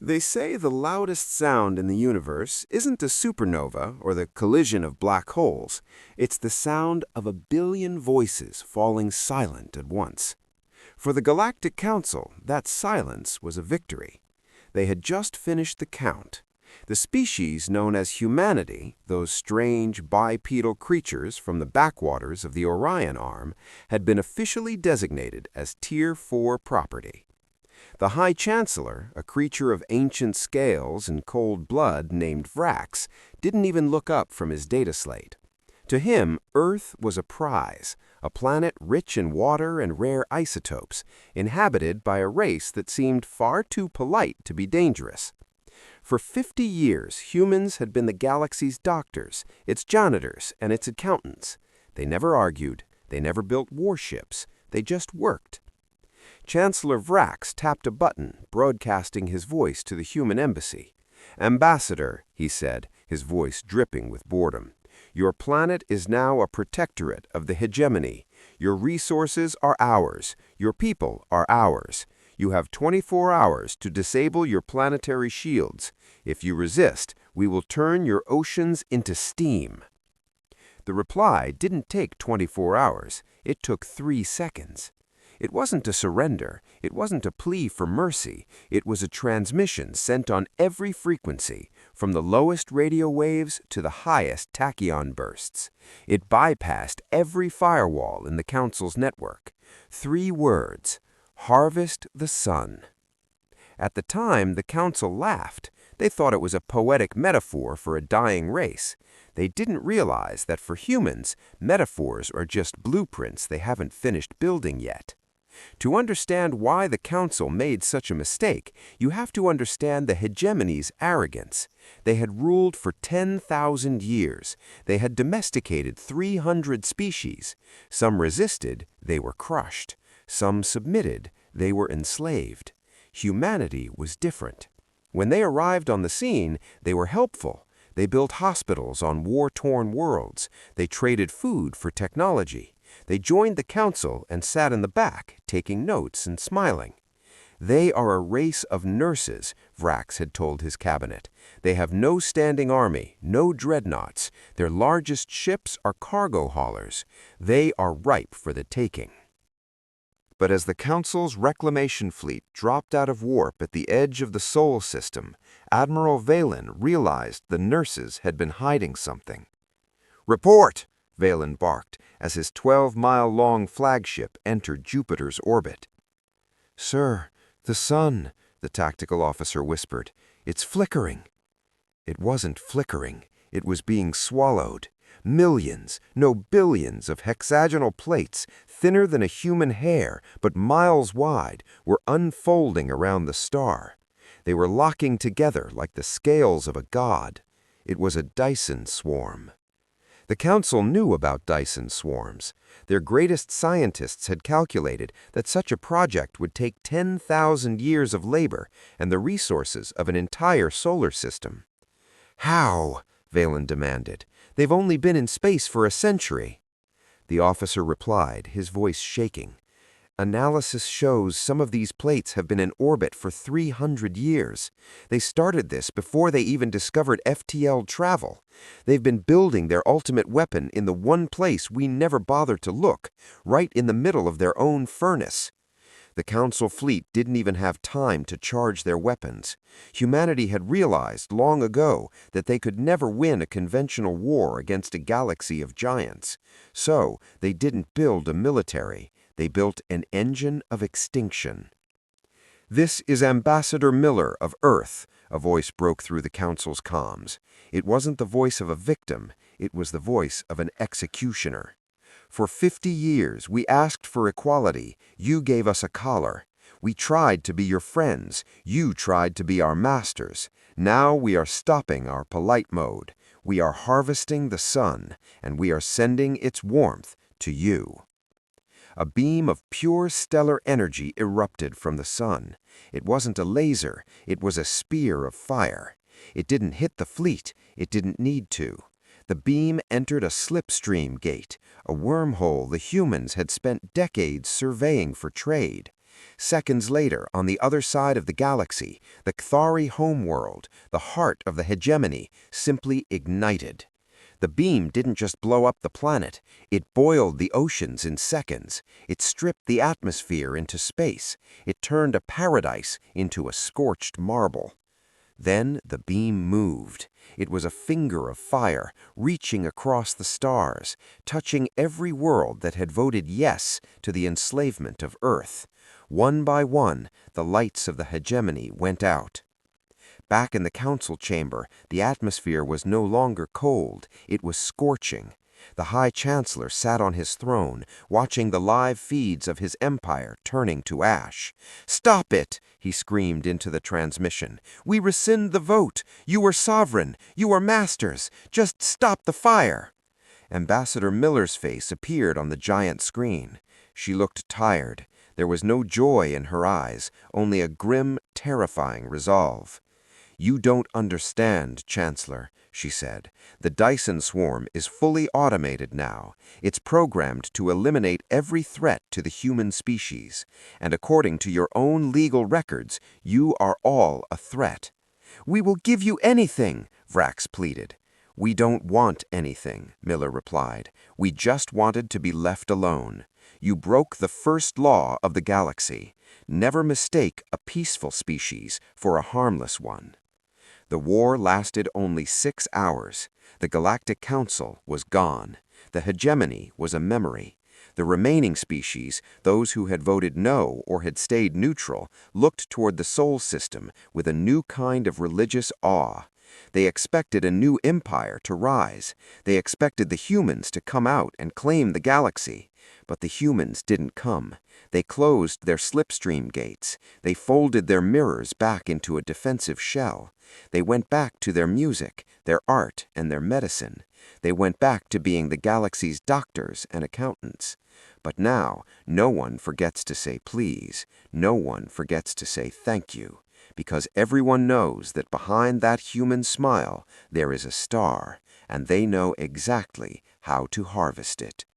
They say the loudest sound in the universe isn't a supernova or the collision of black holes. It's the sound of a billion voices falling silent at once. For the Galactic Council, that silence was a victory. They had just finished the count. The species known as humanity, those strange bipedal creatures from the backwaters of the Orion Arm, had been officially designated as Tier 4 property. The High Chancellor, a creature of ancient scales and cold blood named Vrax, didn't even look up from his data slate. To him, Earth was a prize, a planet rich in water and rare isotopes, inhabited by a race that seemed far too polite to be dangerous. For 50 years, humans had been the galaxy's doctors, its janitors, and its accountants. They never argued, they never built warships, they just worked. Chancellor Vrax tapped a button, broadcasting his voice to the human embassy. "Ambassador," he said, his voice dripping with boredom, "your planet is now a protectorate of the Hegemony. Your resources are ours. Your people are ours. You have 24 hours to disable your planetary shields. If you resist, we will turn your oceans into steam." The reply didn't take 24 hours. It took 3 seconds. It wasn't a surrender. It wasn't a plea for mercy. It was a transmission sent on every frequency, from the lowest radio waves to the highest tachyon bursts. It bypassed every firewall in the Council's network. 3 words: harvest the sun. At the time, the Council laughed. They thought it was a poetic metaphor for a dying race. They didn't realize that for humans, metaphors are just blueprints they haven't finished building yet. To understand why the Council made such a mistake, you have to understand the Hegemony's arrogance. They had ruled for 10,000 years. They had domesticated 300 species. Some resisted, they were crushed. Some submitted, they were enslaved. Humanity was different. When they arrived on the scene, they were helpful. They built hospitals on war-torn worlds. They traded food for technology. They joined the Council and sat in the back, taking notes and smiling. "They are a race of nurses," Vrax had told his cabinet. "They have no standing army, no dreadnoughts. Their largest ships are cargo haulers. They are ripe for the taking." But as the Council's reclamation fleet dropped out of warp at the edge of the Sol system, Admiral Valen realized the nurses had been hiding something. "Report!" Valen barked as his 12-mile-long flagship entered Jupiter's orbit. "Sir, the sun," the tactical officer whispered. "It's flickering." It wasn't flickering. It was being swallowed. Millions, no billions of hexagonal plates, thinner than a human hair but miles wide, were unfolding around the star. They were locking together like the scales of a god. It was a Dyson swarm. The Council knew about Dyson swarms. Their greatest scientists had calculated that such a project would take 10,000 years of labor and the resources of an entire solar system. "How?" Valen demanded. "They've only been in space for a century." The officer replied, his voice shaking. "Analysis shows some of these plates have been in orbit for 300 years. They started this before they even discovered FTL travel. They've been building their ultimate weapon in the one place we never bothered to look, right in the middle of their own furnace." The Council fleet didn't even have time to charge their weapons. Humanity had realized long ago that they could never win a conventional war against a galaxy of giants. So they didn't build a military. They built an engine of extinction. "This is Ambassador Miller of Earth," a voice broke through the Council's comms. It wasn't the voice of a victim. It was the voice of an executioner. "For 50 years, we asked for equality. You gave us a collar. We tried to be your friends. You tried to be our masters. Now we are stopping our polite mode. We are harvesting the sun, and we are sending its warmth to you." A beam of pure stellar energy erupted from the sun. It wasn't a laser. It was a spear of fire. It didn't hit the fleet. It didn't need to. The beam entered a slipstream gate, a wormhole the humans had spent decades surveying for trade. Seconds later, on the other side of the galaxy, the Kthari homeworld, the heart of the Hegemony, simply ignited. The beam didn't just blow up the planet, it boiled the oceans in seconds. It stripped the atmosphere into space. It turned a paradise into a scorched marble. Then the beam moved. It was a finger of fire, reaching across the stars, touching every world that had voted yes to the enslavement of Earth. One by one, the lights of the Hegemony went out. Back in the council chamber, the atmosphere was no longer cold, it was scorching. The High Chancellor sat on his throne, watching the live feeds of his empire turning to ash. "Stop it!" he screamed into the transmission. "We rescind the vote! You are sovereign! You are masters! Just stop the fire!" Ambassador Miller's face appeared on the giant screen. She looked tired. There was no joy in her eyes, only a grim, terrifying resolve. "You don't understand, Chancellor," she said. "The Dyson swarm is fully automated now. It's programmed to eliminate every threat to the human species. And according to your own legal records, you are all a threat." "We will give you anything," Vrax pleaded. "We don't want anything," Miller replied. "We just wanted to be left alone. You broke the first law of the galaxy. Never mistake a peaceful species for a harmless one." The war lasted only 6 hours. The Galactic Council was gone. The Hegemony was a memory. The remaining species, those who had voted no or had stayed neutral, looked toward the Sol system with a new kind of religious awe. They expected a new empire to rise. They expected the humans to come out and claim the galaxy. But the humans didn't come. They closed their slipstream gates. They folded their mirrors back into a defensive shell. They went back to their music, their art, and their medicine. They went back to being the galaxy's doctors and accountants. But now, no one forgets to say please. No one forgets to say thank you. Because everyone knows that behind that human smile, there is a star, and they know exactly how to harvest it.